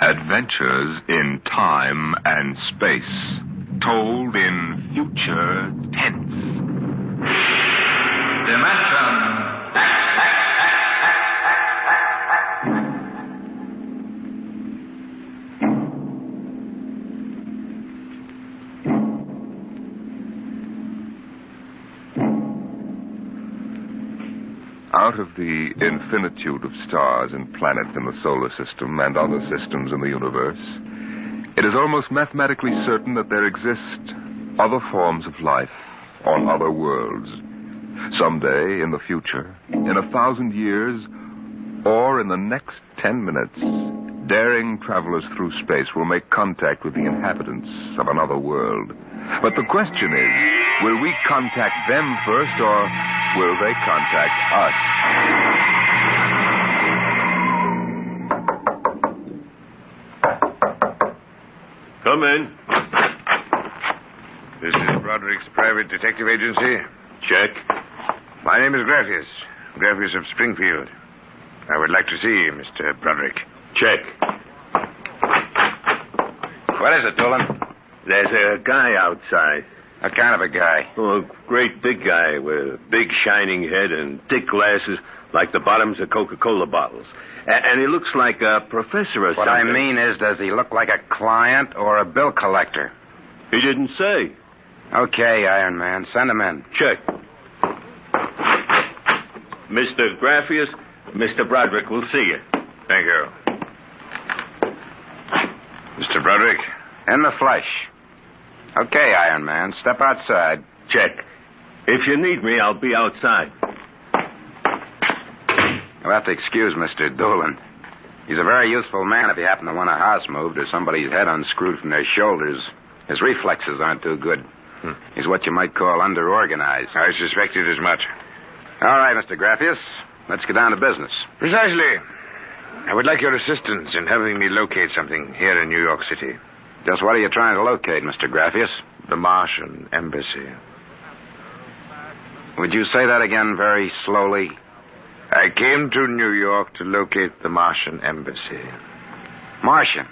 Adventures in time and space, told in future tense. Dimension Out of the infinitude of stars and planets in the solar system and other systems in the universe, it is almost mathematically certain that there exist other forms of life on other worlds. Someday, in the future, in 1,000 years, or in the next 10 minutes, daring travelers through space will make contact with the inhabitants of another world. But the question is, will we contact them first, or will they contact us? Come in. This is Broderick's private detective agency. Check. My name is Graffius of Springfield. I would like to see Mr. Broderick. Check. What is it, Dolan? There's a guy outside. What kind of a guy? Oh, a great big guy with a big shining head and thick glasses like the bottoms of Coca-Cola bottles. And he looks like a professor or something. What I mean is, does he look like a client or a bill collector? He didn't say. Okay, Iron Man. Send him in. Check. Mr. Graffius, Mr. Broderick will see you. Thank you. Mr. Broderick? In the flesh. Okay, Iron Man. Step outside. Check. If you need me, I'll be outside. You'll have to excuse Mr. Dolan. He's a very useful man if you happen to want a house moved or somebody's head unscrewed from their shoulders. His reflexes aren't too good. He's what you might call under-organized. I suspected as much. All right, Mr. Graffius. Let's get down to business. Precisely. I would like your assistance in helping me locate something here in New York City. Just what are you trying to locate, Mr. Graffius? The Martian Embassy. Would you say that again very slowly? I came to New York to locate the Martian Embassy. Martian?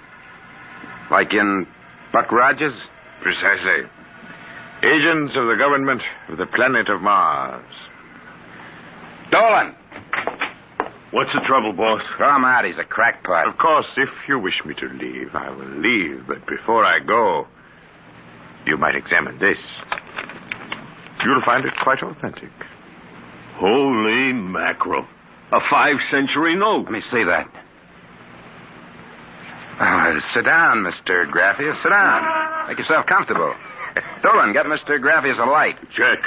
Like in Buck Rogers? Precisely. Agents of the government of the planet of Mars. Dolan! What's the trouble, boss? Throw him out. He's a crackpot. Of course, if you wish me to leave, I will leave. But before I go, you might examine this. You'll find it quite authentic. Holy mackerel. A 5th-century note. Let me see that. Sit down, Mr. Graffius. Sit down. Make yourself comfortable. Dolan, get Mr. Graffius a light. Check.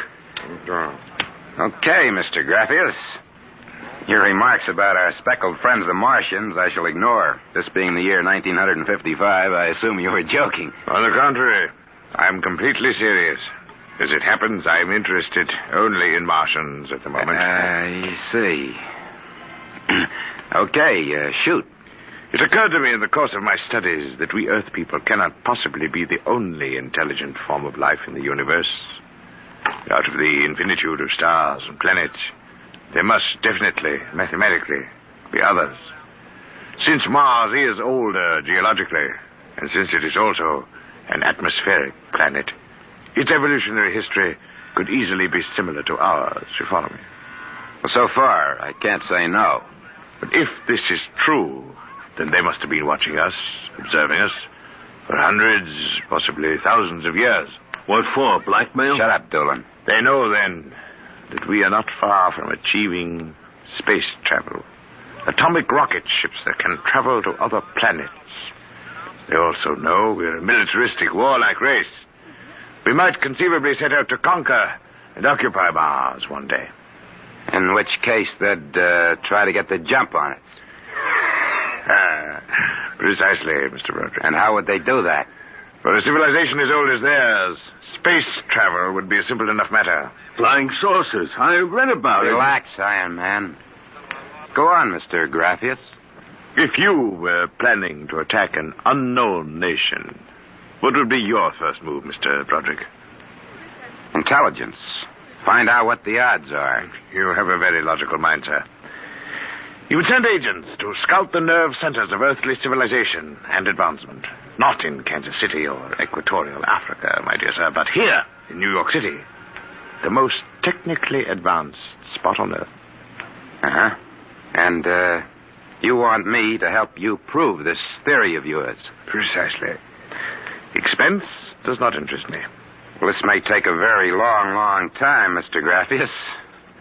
Okay, Mr. Graffius. Your remarks about our speckled friends, the Martians, I shall ignore. This being the year 1955, I assume you were joking. On the contrary, I'm completely serious. As it happens, I'm interested only in Martians at the moment. I see. Okay, shoot. It occurred to me in the course of my studies that we Earth people cannot possibly be the only intelligent form of life in the universe. Out of the infinitude of stars and planets, there must definitely, mathematically, be others. Since Mars is older geologically, and since it is also an atmospheric planet, its evolutionary history could easily be similar to ours. You follow me? Well, so far, I can't say no. But if this is true, then they must have been watching us, observing us, for hundreds, possibly thousands of years. What for, blackmail? Shut up, Dolan. They know, then, that we are not far from achieving space travel. Atomic rocket ships that can travel to other planets. They also know we're a militaristic, warlike race. We might conceivably set out to conquer and occupy Mars one day. In which case, they'd try to get the jump on it. Precisely, Mr. Broderick. And how would they do that? For a civilization as old as theirs, space travel would be a simple enough matter. Flying saucers. I read about Relax, Iron Man. Go on, Mr. Graffius. If you were planning to attack an unknown nation, what would be your first move, Mr. Broderick? Intelligence. Find out what the odds are. You have a very logical mind, sir. He would send agents to scout the nerve centers of earthly civilization and advancement. Not in Kansas City or equatorial Africa, my dear sir, but here in New York City. The most technically advanced spot on Earth. Uh-huh. And, you want me to help you prove this theory of yours? Precisely. Expense does not interest me. Well, this may take a very long, long time, Mr. Graffius.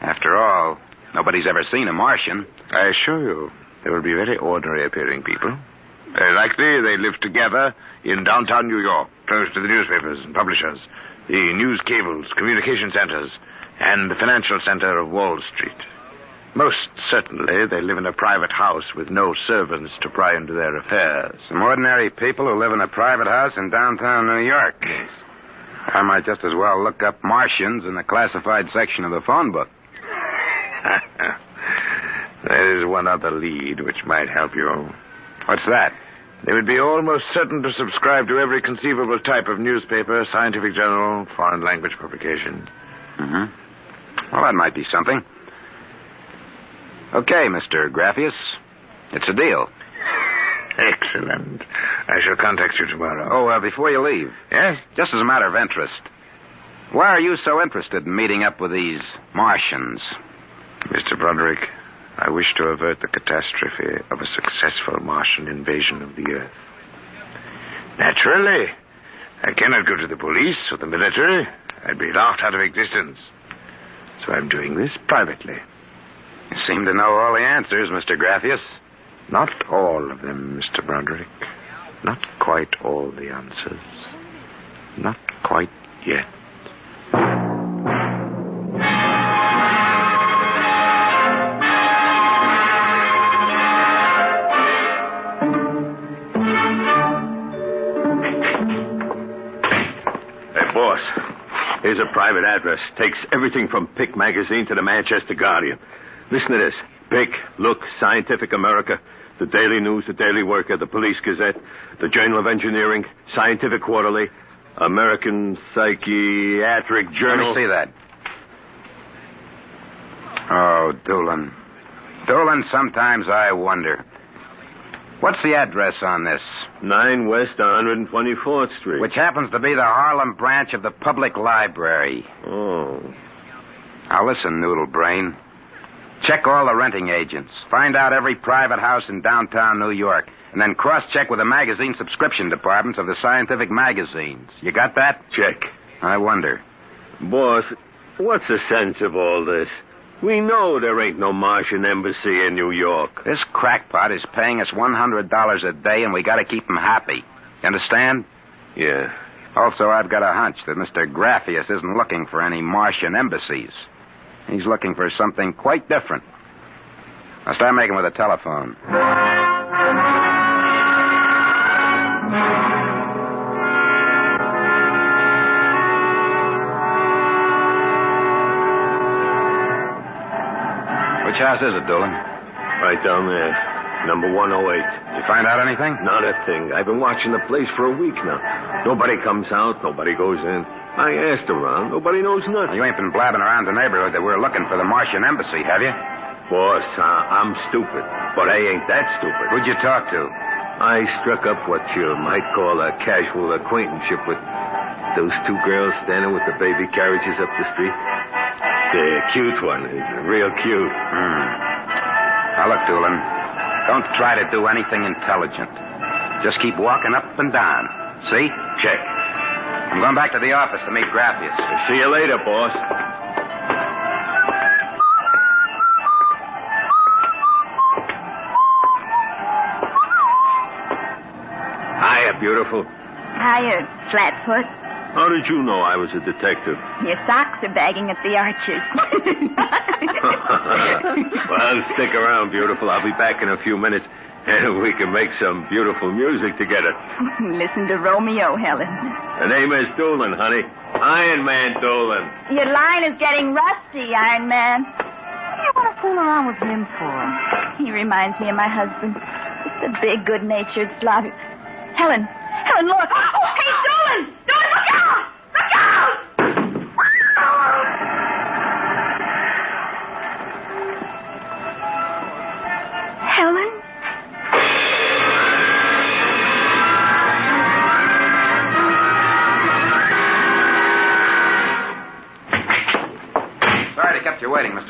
After all, nobody's ever seen a Martian. I assure you, they will be very ordinary-appearing people. Very likely they live together in downtown New York, close to the newspapers and publishers, the news cables, communication centers, and the financial center of Wall Street. Most certainly, they live in a private house with no servants to pry into their affairs. Some ordinary people who live in a private house in downtown New York. Yes. I might just as well look up Martians in the classified section of the phone book. There is one other lead which might help you. What's that? They would be almost certain to subscribe to every conceivable type of newspaper, scientific journal, foreign language publication. Mm-hmm. Well, that might be something. Okay, Mr. Graffius. It's a deal. Excellent. I shall contact you tomorrow. Oh, before you leave. Yes? Just as a matter of interest. Why are you so interested in meeting up with these Martians? Mr. Broderick, I wish to avert the catastrophe of a successful Martian invasion of the Earth. Naturally, I cannot go to the police or the military. I'd be laughed out of existence. So I'm doing this privately. You seem to know all the answers, Mr. Graffius. Not all of them, Mr. Broderick. Not quite all the answers. Not quite yet. Boss, here's a private address. Takes everything from Pick magazine to the Manchester Guardian. Listen to this. Pick, Look, Scientific America, the Daily News, the Daily Worker, the Police Gazette, the Journal of Engineering, Scientific Quarterly, American Psychiatric Journal. Let me see that. Oh, Doolin. Doolin, sometimes I wonder. What's the address on this? 9 West 124th Street. Which happens to be the Harlem branch of the Public Library. Oh. Now listen, Noodle Brain. Check all the renting agents. Find out every private house in downtown New York. And then cross-check with the magazine subscription departments of the scientific magazines. You got that? Check. I wonder. Boss, what's the sense of all this? We know there ain't no Martian embassy in New York. This crackpot is paying us $100 a day, and we got to keep him happy. You understand? Yeah. Also, I've got a hunch that Mr. Graffius isn't looking for any Martian embassies. He's looking for something quite different. Now start making with the telephone. Which house is it, Doolin? Right down there. Number 108. Did you find out anything? Not a thing. I've been watching the place for a week now. Nobody comes out. Nobody goes in. I asked around. Nobody knows nothing. You ain't been blabbing around the neighborhood that we're looking for the Martian embassy, have you? Boss, I'm stupid. But I ain't that stupid. Who'd you talk to? I struck up what you might call a casual acquaintanceship with those two girls standing with the baby carriages up the street. The cute one is real cute. Now, look, Doolin, don't try to do anything intelligent. Just keep walking up and down. See? Check. I'm going back to the office to meet Graffius. See you later, boss. Hiya, beautiful. Hiya, Flatfoot. How did you know I was a detective? Your socks are bagging at the arches. Well, stick around, beautiful. I'll be back in a few minutes, and we can make some beautiful music together. Listen to Romeo, Helen. The name is Doolin, honey. Iron Man Doolin. Your line is getting rusty, Iron Man. What do you want to fool around with him for? He reminds me of my husband. Just a big, good-natured slob. Helen, look. Oh, hey, Doolin! Doolin, look out! Look out!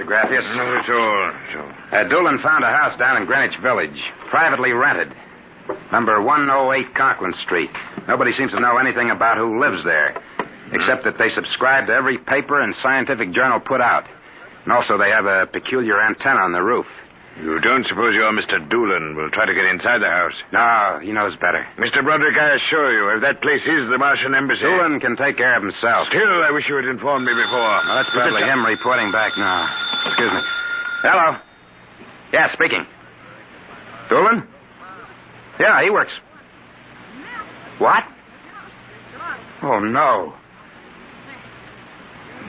Mr. Graffius. Not at all. Doolin found a house down in Greenwich Village, privately rented. Number 108 Conklin Street. Nobody seems to know anything about who lives there, except that they subscribe to every paper and scientific journal put out. And also they have a peculiar antenna on the roof. You don't suppose your Mr. Doolin will try to get inside the house? No, he knows better. Mr. Broderick, I assure you, if that place is the Martian embassy... Doolin can take care of himself. Still, I wish you had informed me before. Well, that's probably him reporting back now. Excuse me. Hello. Yeah, speaking. Doolin? Yeah, he works. What? Oh, no.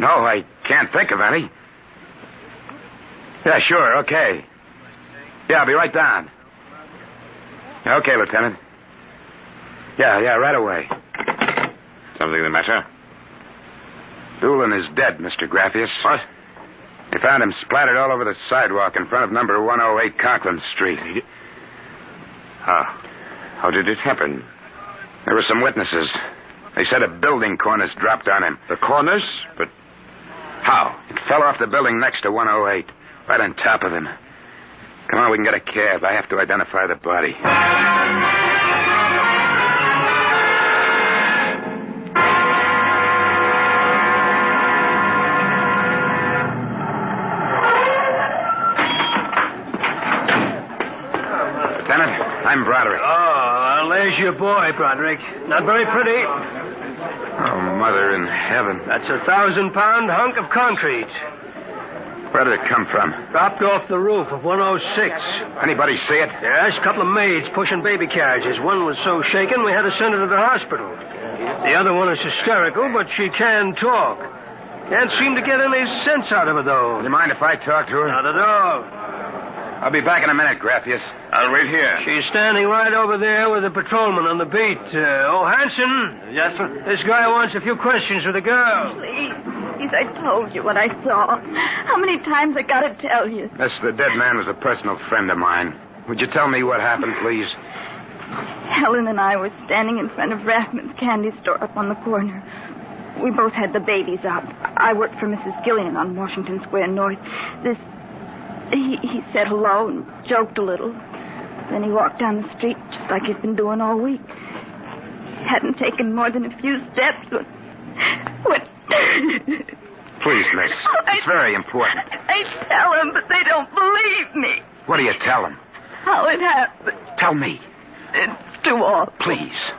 No, I can't think of any. Yeah, sure, okay. Yeah, I'll be right down. Okay, Lieutenant. Yeah, right away. Something the matter? Doolin is dead, Mr. Graffius. What? They found him splattered all over the sidewalk in front of number 108 Conklin Street. How did it happen? There were some witnesses. They said a building cornice dropped on him. The cornice? But how? It fell off the building next to 108, right on top of him. Come on, we can get a cab. I have to identify the body. Lieutenant, I'm Broderick. Oh, well, there's your boy, Broderick. Not very pretty. Oh, Mother in heaven. That's a 1,000-pound hunk of concrete. Where did it come from? Dropped off the roof of 106. Anybody see it? Yes, a couple of maids pushing baby carriages. One was so shaken we had to send her to the hospital. The other one is hysterical, but she can talk. Can't seem to get any sense out of her, though. Do you mind if I talk to her? Not at all. I'll be back in a minute, Graffius. I'll wait here. She's standing right over there with the patrolman on the beat. Hanson. Yes, sir? This guy wants a few questions with the girl. Please, I told you what I saw. How many times I gotta tell you? Yes, the dead man was a personal friend of mine. Would you tell me what happened, please? Helen and I were standing in front of Rathman's candy store up on the corner. We both had the babies out. I worked for Mrs. Gillian on Washington Square North. He said hello and joked a little. Then he walked down the street just like he'd been doing all week. Hadn't taken more than a few steps when... Please, miss. It's very important. I tell them, but they don't believe me. What do you tell them? How it happened. Tell me. It's too awful. Please.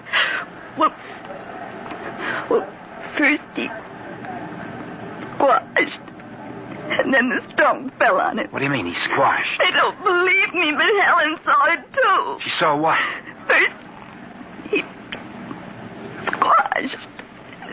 Well, first he squashed, and then the stone fell on him. What do you mean he squashed? They don't believe me, but Helen saw it too. She saw what? First, he squashed,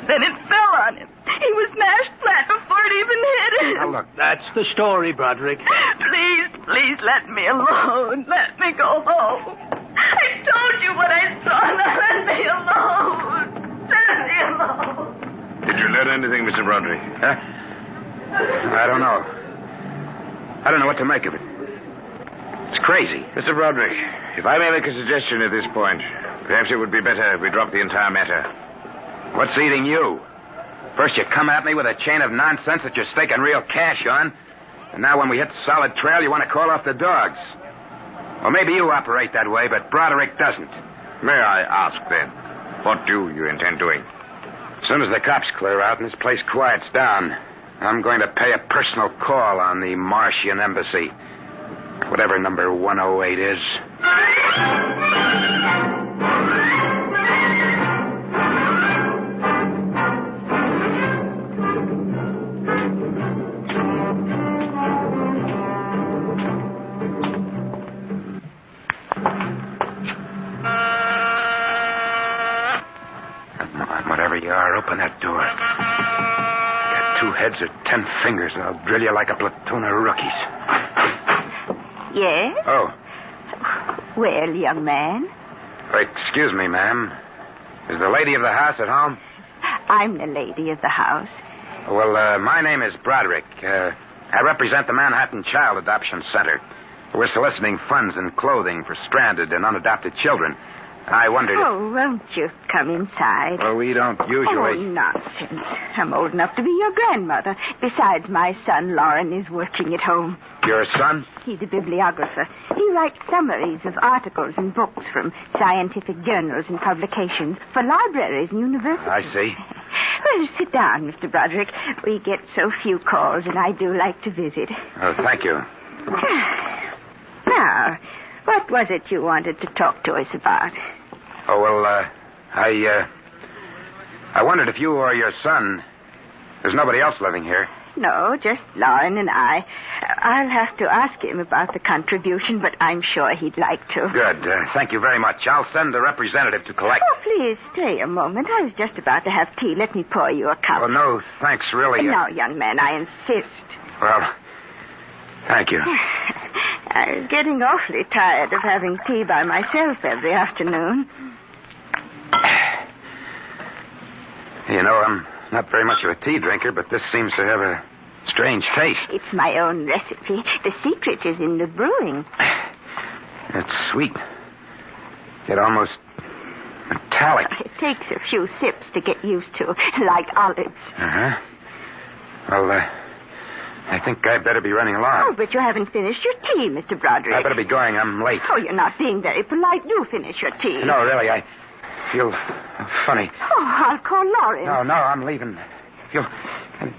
then it fell on him. He was smashed flat before it even hit him. Now, look. That's the story, Broderick. Please let me alone. Let me go home. I told you what I saw. Now let me alone. Let me alone. Did you learn anything, Mr. Broderick? I don't know. I don't know what to make of it. It's crazy. Mr. Broderick, if I may make a suggestion at this point, perhaps it would be better if we dropped the entire matter. What's eating you? First you come at me with a chain of nonsense that you're staking real cash on, and now when we hit the solid trail, you want to call off the dogs. Well, maybe you operate that way, but Broderick doesn't. May I ask, then, what do you intend doing? As soon as the cops clear out and this place quiets down, I'm going to pay a personal call on the Martian embassy. Whatever number 108 is. Whatever you are, open that door. Got 2 heads or 10 fingers, and I'll drill you like a platoon of rookies. Yes? Oh. Well, young man. Excuse me, ma'am. Is the lady of the house at home? I'm the lady of the house. Well, my name is Broderick. I represent the Manhattan Child Adoption Center. We're soliciting funds and clothing for stranded and unadopted children. I wondered if... Oh, won't you come inside? Well, we don't Oh, usually... nonsense. I'm old enough to be your grandmother. Besides, my son, Lauren, is working at home. Your son? He's a bibliographer. He writes summaries of articles and books from scientific journals and publications for libraries and universities. I see. Well, sit down, Mr. Broderick. We get so few calls, and I do like to visit. Oh, thank you. Now, what was it you wanted to talk to us about? Oh, well, I wondered if you or your son... There's nobody else living here. No, just Lauren and I. I'll have to ask him about the contribution, but I'm sure he'd like to. Good. Thank you very much. I'll send a representative to collect... Oh, please, stay a moment. I was just about to have tea. Let me pour you a cup. Oh, no, thanks, really. No, young man, I insist. Well, thank you. I was getting awfully tired of having tea by myself every afternoon. You know, I'm not very much of a tea drinker, but this seems to have a strange taste. It's my own recipe. The secret is in the brewing. It's sweet. Yet almost metallic. It takes a few sips to get used to, like olives. Uh-huh. Well, I think I'd better be running Oh, along. but you haven't finished your tea, Mr. Broderick. I better be going. I'm late. Oh, you're not being very polite. Do finish your tea. No, really, I feel funny. Oh, I'll call Lauren. No, I'm leaving. Feel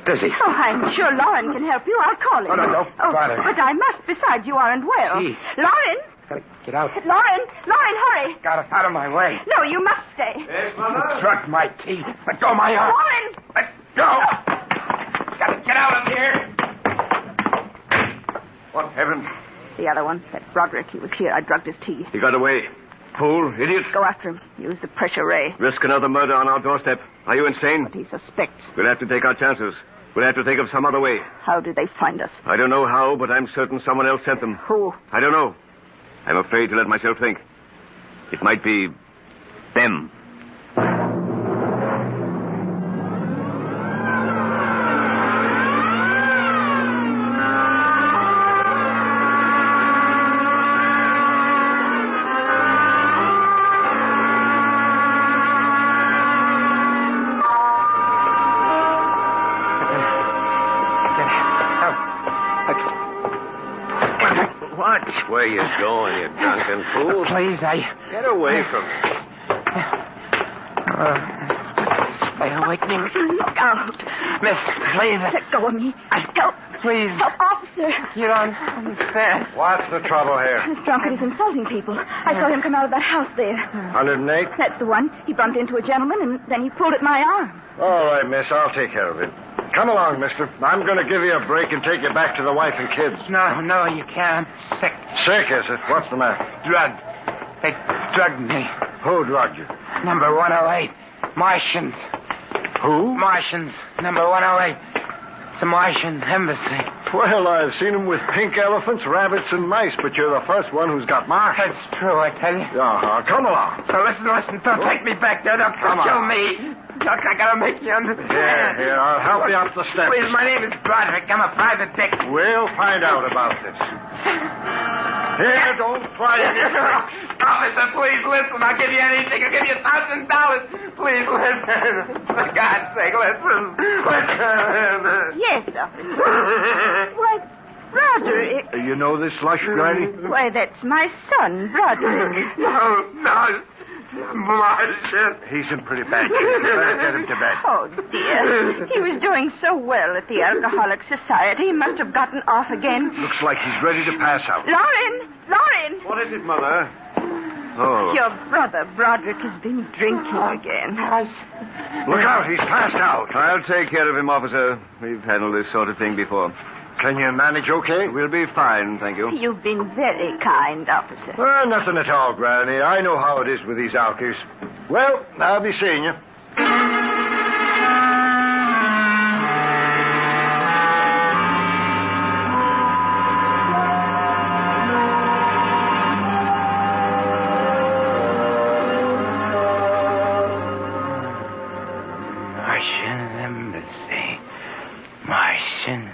dizzy. Oh, I'm sure Lauren can help you. I'll call him. Oh, no, don't bother. But I must. Besides, you aren't well. Gee. Lauren! Gotta get out. Lauren, hurry. Got out of my way. No, you must stay. Yes, You drunk my tea. Let go of my arm. Lauren! Let go. Gotta get out of here. What heaven? The other one, that Broderick, he was here. I drugged his tea. He got away. Fool, idiot. Go after him. Use the pressure ray. Risk another murder on our doorstep. Are you insane? What he suspects. We'll have to take our chances. We'll have to think of some other way. How did they find us? I don't know how, but I'm certain someone else sent them. Who? I don't know. I'm afraid to let myself think. It might be them. Watch where you're going, you drunken fool. Please, Get away from me. Stay away from me. Look out. Miss, please. Let go of me. Help. Please. Help, officer. You don't understand. What's the trouble here? This drunkard is insulting people. I saw him come out of that house there. 108? That's the one. He bumped into a gentleman, and then he pulled at my arm. All right, miss. I'll take care of it. Come along, mister. I'm going to give you a break and take you back to the wife and kids. No, you can't. I'm sick. Sick, is it? What's the matter? Drugged. They drugged me. Who drugged you? Number 108. Martians. Who? Martians. Number 108. It's a Martian embassy. Well, I've seen them with pink elephants, rabbits, and mice, but you're the first one who's got marks. That's true, I tell you. Come along. So listen. Don't take me back there. Don't Come on. kill me. Look, I gotta make you understand. Here, I'll help you up the steps. Please, my name is Broderick. I'm a private dick. We'll find out about this. Here, don't try it. Officer, please listen. I'll give you anything. I'll give you $1,000. Please listen. For God's sake, listen. Yes, officer. Why, Broderick. You know this lush, Granny? Why, that's my son, Broderick. No. Martian. He's in pretty bad shape. Better get him to bed. Oh, dear. He was doing so well at the Alcoholic Society. He must have gotten off again. Looks like he's ready to pass out. Lauren! What is it, Mother? Oh. Your brother, Broderick, has been drinking again. Look out, he's passed out. I'll take care of him, officer. We've handled this sort of thing before. Can you manage okay? We'll be fine, thank you. You've been very kind, officer. Well, nothing at all, Granny. I know how it is with these alkies. Well, I'll be seeing you. Martian embassy. Martian.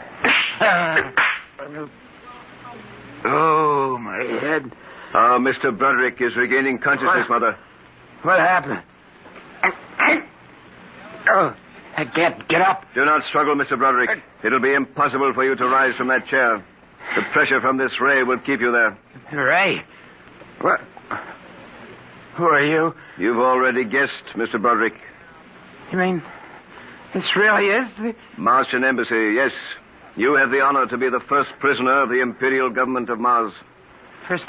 Oh, my head. Mr. Broderick is regaining consciousness, Mother. What happened? Oh, I can't get up. Do not struggle, Mr. Broderick. It'll be impossible for you to rise from that chair. The pressure from this ray will keep you there. Ray? What? Who are you? You've already guessed, Mr. Broderick. You mean this really is the... Martian Embassy, yes. You have the honor to be the first prisoner of the Imperial Government of Mars. First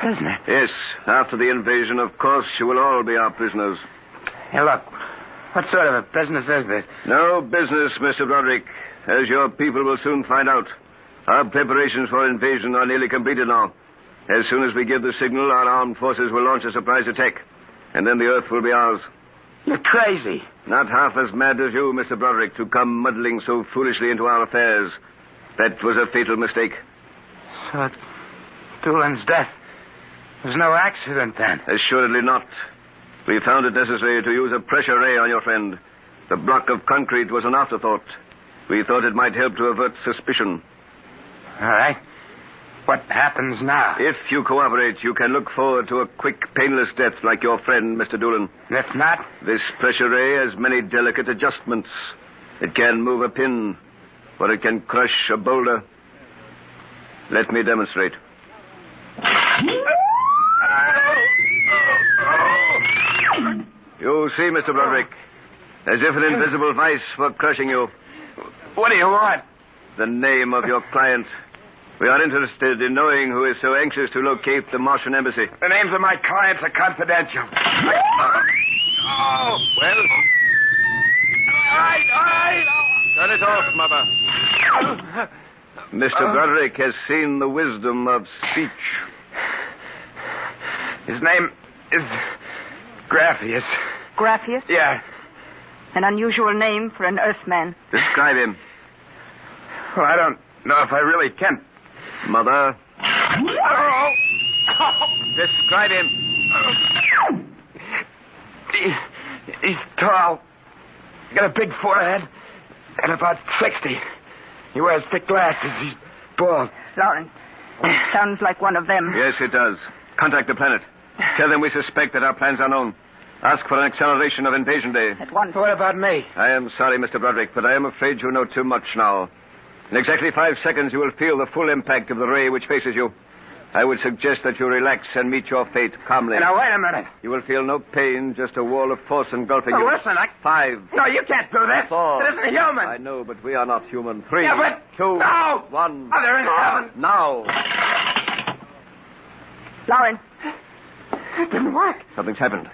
prisoner? Yes. After the invasion, of course, you will all be our prisoners. Hey, look. What sort of a business is this? No business, Mr. Broderick. As your people will soon find out. Our preparations for invasion are nearly completed now. As soon as we give the signal, our armed forces will launch a surprise attack. And then the Earth will be ours. You're crazy. Not half as mad as you, Mr. Broderick, to come muddling so foolishly into our affairs. That was a fatal mistake. So Doolan's death was no accident, then? Assuredly not. We found it necessary to use a pressure ray on your friend. The block of concrete was an afterthought. We thought it might help to avert suspicion. All right. What happens now? If you cooperate, you can look forward to a quick, painless death like your friend, Mr. Doolan. If not? This pressure ray has many delicate adjustments. It can move a pin, or it can crush a boulder. Let me demonstrate. You see, Mr. Broderick, as if an invisible vice were crushing you. What do you want? The name of your client. We are interested in knowing who is so anxious to locate the Martian Embassy. The names of my clients are confidential. Oh, well. All right. Turn it off, Mother. Mr. Broderick has seen the wisdom of speech. His name is Graphius. Graphius? Yeah. An unusual name for an Earthman. Describe him. Well, I don't know if I really can. Mother. Describe him. He's tall. Got a big forehead. And about 60. He wears thick glasses. He's bald. Lawrence, sounds like one of them. Yes, it does. Contact the planet. Tell them we suspect that our plans are known. Ask for an acceleration of invasion day. At once. What about me? I am sorry, Mr. Broderick, but I am afraid you know too much now. In exactly 5 seconds, you will feel the full impact of the ray which faces you. I would suggest that you relax and meet your fate calmly. Now, wait a minute. You will feel no pain, just a wall of force engulfing you. Listen, 5. No, you can't do this. 4. It isn't human. I know, but we are not human. 3. Yeah, but... 2. No. 1. Mother in heaven. Now. Lawrence, It didn't work. Something's happened.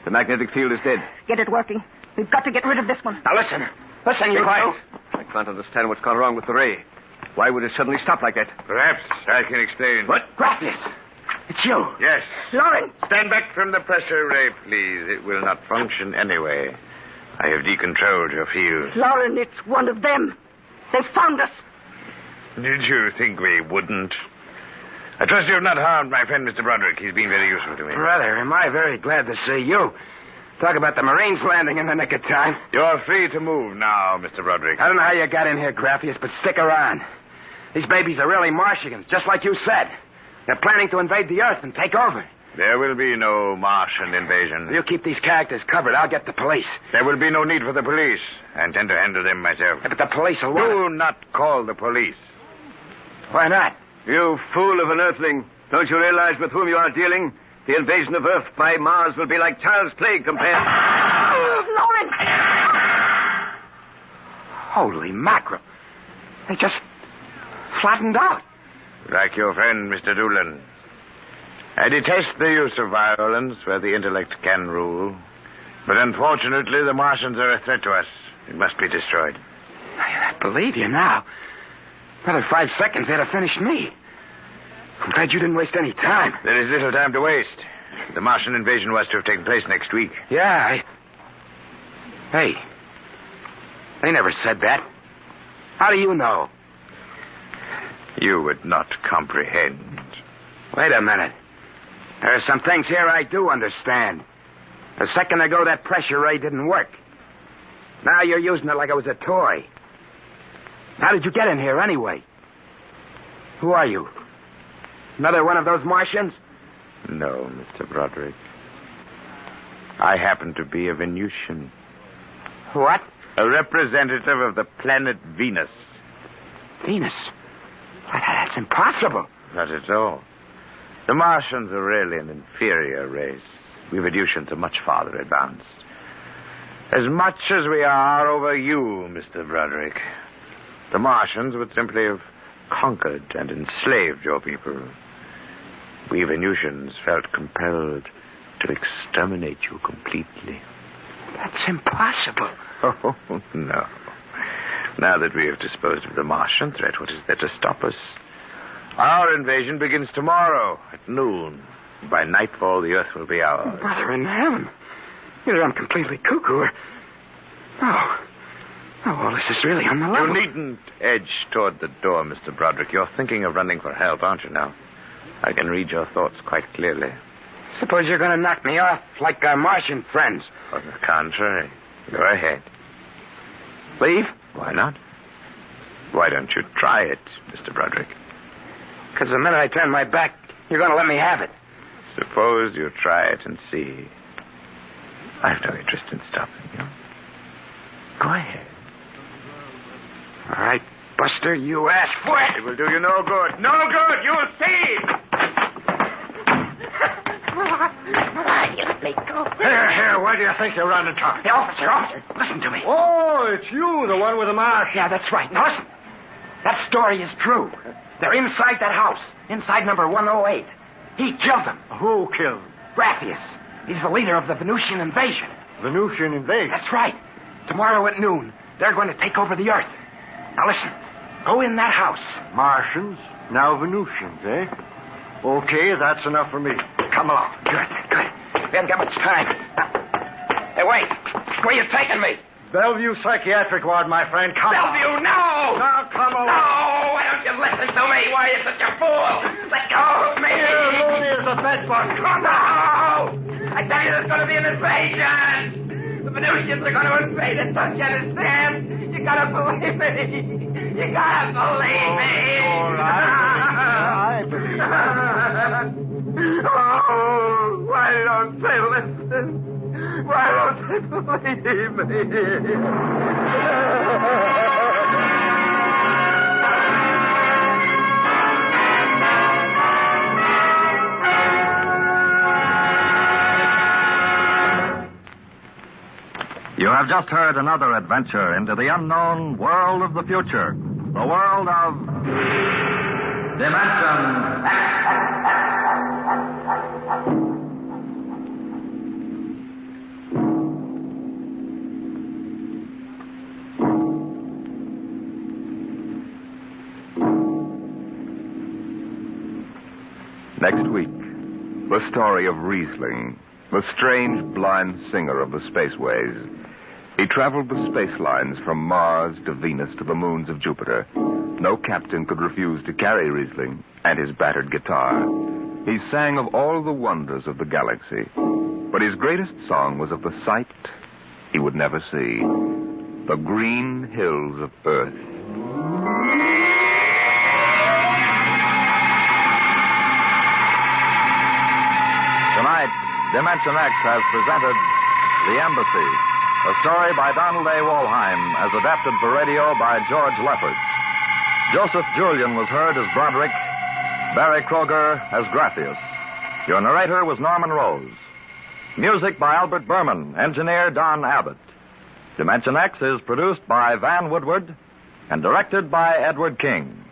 The magnetic field is dead. get it working. We've got to get rid of this one. Now, listen. Listen, you Quiet. I can't understand what's gone wrong with the ray. Why would it suddenly stop like that? Perhaps I can explain. What? Graphius. It's you. Yes. Lawrence! Stand back from the pressure ray, please. It will not function anyway. I have decontrolled your field. Lawrence, it's one of them. They've found us. Did you think we wouldn't? I trust you have not harmed my friend, Mr. Broderick. He's been very useful to me. Brother, am I very glad to see you. Talk about the Marines landing in the nick of time. You're free to move now, Mr. Broderick. I don't know how you got in here, Graphius, but stick around. These babies are really Martians, just like you said. They're planning to invade the Earth and take over. There will be no Martian invasion. You keep these characters covered. I'll get the police. There will be no need for the police. I intend to handle them myself. Yeah, but the police will Do not call the police. Why not? You fool of an earthling. Don't you realize with whom you are dealing? The invasion of Earth by Mars will be like child's play compared. Lawrence! Holy mackerel. They just flattened out. Like your friend, Mr. Doolan. I detest the use of violence where the intellect can rule. But unfortunately, the Martians are a threat to us. It must be destroyed. I believe you now. Another 5 seconds, they'd have finished me. I'm glad you didn't waste any time. There is little time to waste. The Martian invasion was to have taken place next week. Yeah, Hey, they never said that. How do you know? You would not comprehend. Wait a minute. There are some things here I do understand. A second ago, that pressure ray didn't work. Now you're using it like it was a toy. How did you get in here anyway? Who are you? Another one of those Martians? No, Mr. Broderick. I happen to be a Venusian. What? A representative of the planet Venus. Venus? That's impossible. Not at all. The Martians are really an inferior race. We Venusians are much farther advanced. As much as we are over you, Mr. Broderick. The Martians would simply have conquered and enslaved your people. We Venusians felt compelled to exterminate you completely. That's impossible. Oh, no. Now that we have disposed of the Martian threat, what is there to stop us? Our invasion begins tomorrow at noon. By nightfall, the Earth will be ours. Mother in heaven. I'm completely cuckoo. Oh, well, this is really on the level. You needn't edge toward the door, Mr. Broderick. You're thinking of running for help, aren't you now? I can read your thoughts quite clearly. Suppose you're going to knock me off like our Martian friends. On the contrary. Go ahead. Leave? Why not? Why don't you try it, Mr. Broderick? Because the minute I turn my back, you're going to let me have it. Suppose you try it and see. I've no interest in stopping you. Go ahead. All right, Buster, you asked for it. It will do you no good. No good! You'll see! You let me go. Here, where do you think you're running to? Hey, officer, listen to me. Oh, it's you, the one with the marsh. Yeah, that's right. Now, listen. That story is true. They're inside that house, inside number 108. He killed them. Who killed him? Graphius. He's the leader of the Venusian invasion. Venusian invasion? That's right. Tomorrow at noon, they're going to take over the Earth. Now, listen. Go in that house. Martians, now Venusians, eh? Okay, that's enough for me. Come along. Good. We haven't got much time. Hey, wait. Where are you taking me? Bellevue Psychiatric Ward, my friend. Come on. Bellevue, no! Now, come along. No! Why don't you listen to me? Why are you such a fool? Let go of me! Here, Looney is a bedbug. Come No! on. I tell you, there's going to be an invasion. The Venusians are going to invade us, don't you understand? You gotta believe me. You gotta believe me. All right. I believe you. Oh, why don't they listen? Why don't they believe me? You have just heard another adventure into the unknown world of the future. The world of Dimension X. Next week, the story of Riesling, the strange blind singer of the spaceways. He traveled the space lines from Mars to Venus to the moons of Jupiter. No captain could refuse to carry Riesling and his battered guitar. He sang of all the wonders of the galaxy, but his greatest song was of the sight he would never see, the green hills of Earth. Tonight, Dimension X has presented The Embassy, a story by Donald A. Wollheim, as adapted for radio by George Lefferts. Joseph Julian was heard as Broderick, Barry Kroger as Graphius. Your narrator was Norman Rose. Music by Albert Berman, engineer Don Abbott. Dimension X is produced by Van Woodward and directed by Edward King.